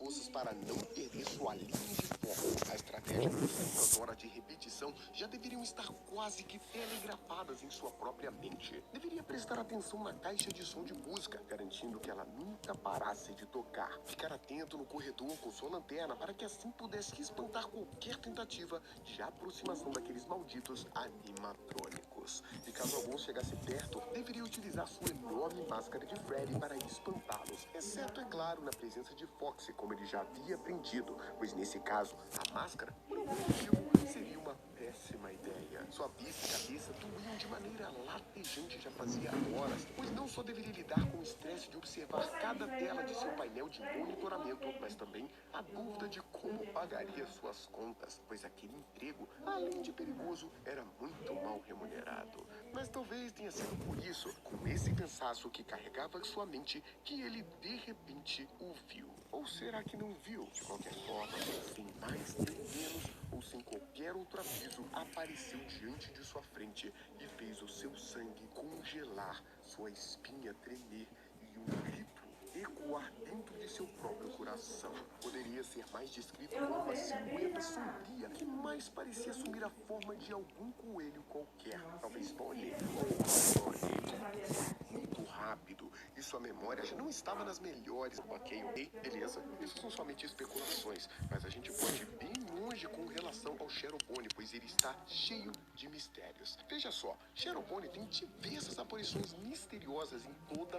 forças para não perder sua linha de foco. A estratégia computadora de repetição já deveriam estar quase que telegrafadas em sua própria mente. Deveria prestar atenção na caixa de som de música, garantindo que ela nunca parasse de tocar. Ficar atento no corredor com sua lanterna para que assim pudesse espantar qualquer tentativa de aproximação daqueles malditos animatrônicos. E caso algum chegasse perto, deveria utilizar sua enorme máscara de Freddy para espantá-los. Exceto, é claro, na presença de Foxy, como ele já havia aprendido, pois nesse caso, a máscara, por algum motivo, seria uma péssima ideia. Sua vista e cabeça doíam de maneira latejante já fazia horas, pois não só deveria lidar com o estresse de observar cada tela de seu painel de monitoramento, mas também a dúvida de como pagaria suas contas, pois aquele emprego, além de perigoso, era muito mal remunerado. Mas talvez tenha sido por isso, com esse cansaço que carregava sua mente, que ele de repente o viu. Ou será que não viu? De qualquer forma, sem mais nem menos, ou sem qualquer outro aviso, apareceu diante de sua frente e fez o seu sangue congelar, sua espinha tremer e um grito ecoar dentro de seu próprio coração. Poderia ser mais descrito como uma silhueta sombria que mais parecia assumir a forma de algum coelho qualquer, talvez Bonnie ou Bonnie. Muito rápido, e sua memória já não estava nas melhores. Ok, beleza, isso são somente especulações, mas a gente pode ir bem longe com relação ao Cherubone, pois ele está cheio de mistérios. Veja só, Cherubone tem diversas aparições misteriosas em toda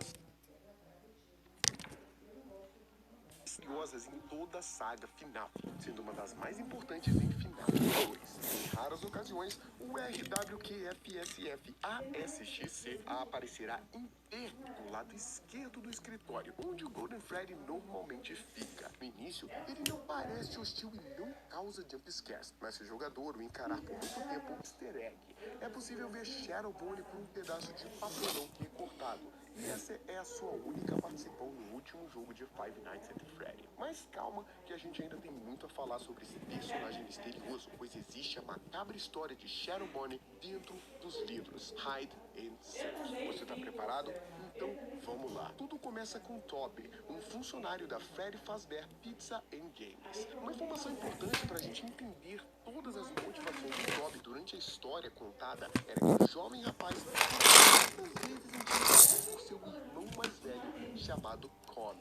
a saga FNAF, sendo uma das mais importantes em FNAF 2. Em raras ocasiões, o RWQFSF-ASXC aparecerá inteiro do lado esquerdo do escritório, onde o Golden Freddy normalmente fica. No início, ele não parece hostil e não causa jumpscares, mas se o jogador o encarar por muito tempo, easter egg, é possível ver Cherubone por um pedaço de papelão recortado. E essa é a sua única participação no último jogo de Five Nights at Freddy. Mas calma, que a gente ainda tem muito a falar sobre esse personagem misterioso, pois existe a macabra história de Cherubone dentro dos livros Hide and Seek. Você tá preparado? Então vamos lá. Tudo começa com Toby, um funcionário da Freddy Fazbear Pizza and Games. Uma informação importante para a gente entender todas as motivações de Toby durante a história contada era que o jovem rapaz muitas vezes intimidado por seu irmão mais velho chamado Connor.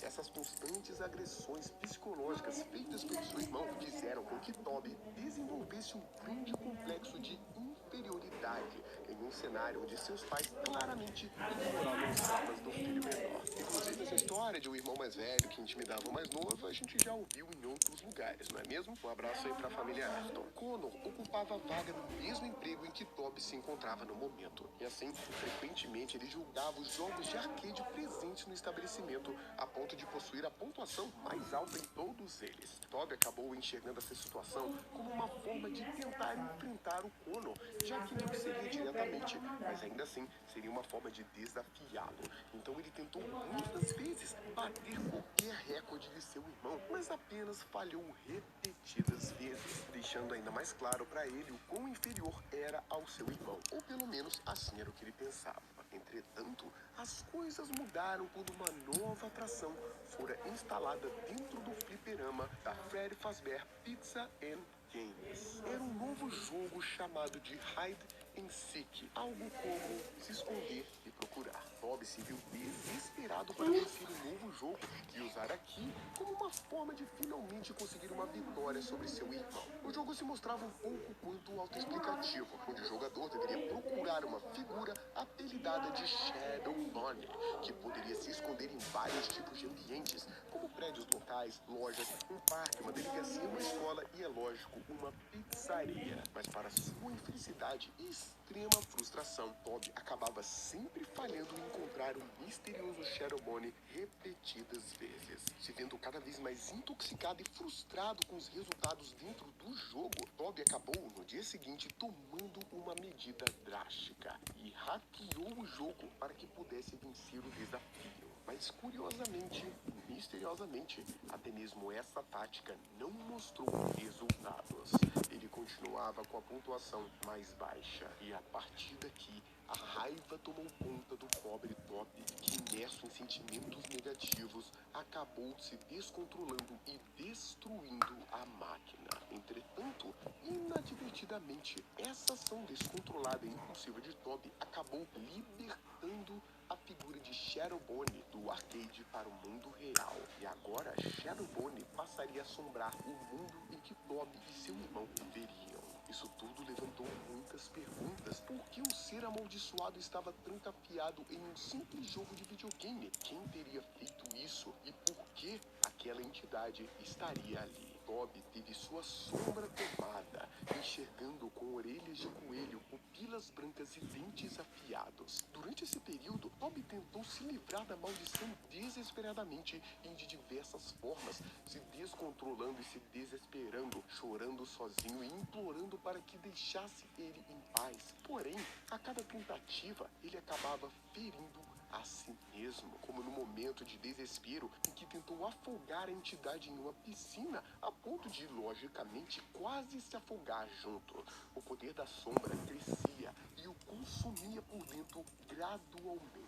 Essas constantes agressões psicológicas feitas pelo seu irmão fizeram com que Toby desenvolvesse um grande complexo de inferioridade em um cenário onde seus pais claramente ignoravam os traumas do filho menor. Inclusive, essa história de um irmão mais velho que intimidava o mais novo, a gente já ouviu em outros lugares, não é mesmo? Um abraço aí pra família Afton. Connor ocupava a vaga no mesmo emprego em que Toby se encontrava no momento. E assim, frequentemente ele julgava os jogos de arcade presentes no estabelecimento, a ponto de possuir a pontuação mais alta em todos eles. Toby acabou enxergando essa situação como uma forma de tentar enfrentar o Connor, já que não seria diretamente, mas ainda assim seria uma forma de desafiá-lo. Então ele tentou muitas vezes bater qualquer recorde de seu irmão, mas apenas falhou repetidas vezes, deixando ainda mais claro para ele o quão inferior era ao seu irmão, ou pelo menos assim era o que ele pensava. Entretanto, as coisas mudaram quando uma nova atração fora instalada dentro do fliperama da Freddy Fazbear Pizza and Games. Era um novo jogo chamado de Hide and Seek, algo como se esconder e procurar. Bob se viu desesperado para vencer um novo jogo e usar aqui como uma forma de finalmente conseguir uma vitória sobre seu irmão. O jogo se mostrava um pouco quanto autoexplicativo, onde o jogador deveria procurar uma figura apelidada de Shadow Bunny, que poderia se esconder em vários tipos de ambientes, como prédios locais, lojas, um parque, uma delegacia, uma escola e, é lógico, uma pizzaria. Mas para sua infelicidade e extrema frustração, Toby acabava sempre falhando em encontrar o misterioso Cherubone repetidas vezes. Se vendo cada vez mais intoxicado e frustrado com os resultados dentro do jogo, Toby acabou, no dia seguinte, tomando uma medida drástica e hackeou o jogo para que pudesse vencer o desafio. Mas curiosamente, misteriosamente, até mesmo essa tática não mostrou resultados. Ele continuava com a pontuação mais baixa e a partir daqui A raiva tomou conta do pobre Toby, que, imerso em sentimentos negativos, acabou se descontrolando e destruindo a máquina. Entretanto, inadvertidamente, essa ação descontrolada e impulsiva de Toby acabou libertando a figura de Shadowbone do arcade para o mundo real. E agora, Shadowbone passaria a assombrar o mundo em que Toby e seu irmão viveriam. Isso tudo levantou muitas perguntas. Por que um ser amaldiçoado estava trancafiado em um simples jogo de videogame? Quem teria feito isso? E por que aquela entidade estaria ali? Toby teve sua sombra tomada, enxergando com orelhas de coelho, pupilas brancas e dentes afiados. Durante esse período, Toby tentou se livrar da maldição desesperadamente e de diversas formas, se descontrolando e se desesperando, chorando sozinho e implorando para que deixasse ele em paz. Porém, a cada tentativa, ele acabava ferindo a si mesmo, como no momento de desespero em que tentou afogar a entidade em uma piscina, a ponto de, logicamente, quase se afogar junto. O poder da sombra crescia e o consumia por dentro gradualmente.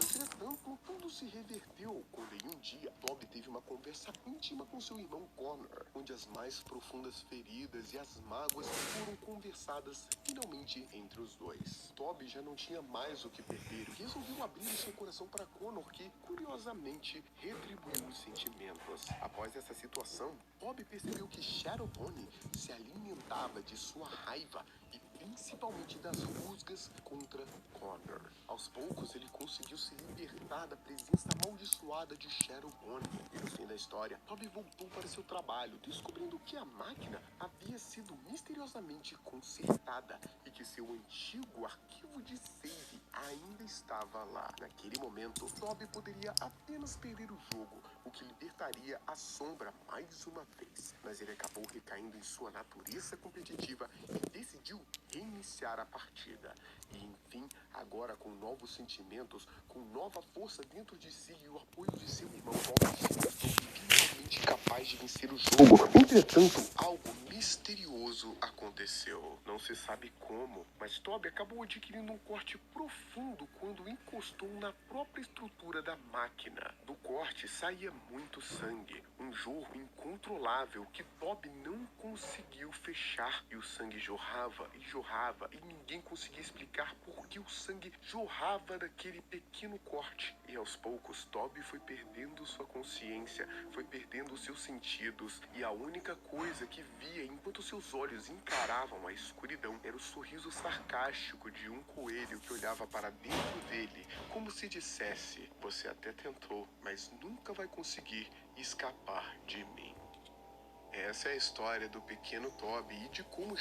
Entretanto, tudo se reverteu quando em um dia Toby teve uma conversa íntima com seu irmão Connor, onde as mais profundas feridas e as mágoas foram conversadas finalmente entre os dois. Toby já não tinha mais o que perder e resolveu abrir o seu coração para Connor, que, curiosamente, retribuiu os sentimentos. Após essa situação, Toby percebeu que Shadowbone se alimentava de sua raiva e principalmente das rusgas contra Connor. Aos poucos, ele conseguiu se libertar da presença amaldiçoada de Shadowbone. E no fim da história, Toby voltou para seu trabalho, descobrindo que a máquina havia sido misteriosamente consertada e que seu antigo arquivo de save ainda estava lá. Naquele momento, Toby poderia apenas perder o jogo, o que libertaria a sombra mais uma vez. Mas ele acabou recaindo em sua natureza competitiva e decidiu reiniciar a partida. E enfim, agora com novos sentimentos, com nova força dentro de si e o apoio de seu irmão, Toby se mostrou finalmente capaz de vencer o jogo. Entretanto, algo misterioso aconteceu. Não se sabe como, mas Toby acabou adquirindo um corte profundo quando encostou na própria estrutura da máquina. Do corte saía muito sangue, um jorro incontrolável que Toby não conseguiu fechar. E o sangue jorrava e jorrava e ninguém conseguia explicar por que o sangue jorrava daquele pequeno corte. E aos poucos, Toby foi perdendo sua consciência, foi perdendo seus sentidos, e a única coisa que via enquanto seus olhos encaravam a escuridão era o sorriso sarcástico de um coelho que olhava para dentro dele, como se dissesse: "Você até tentou, mas nunca vai conseguir escapar de mim." Essa é a história do pequeno Toby e de como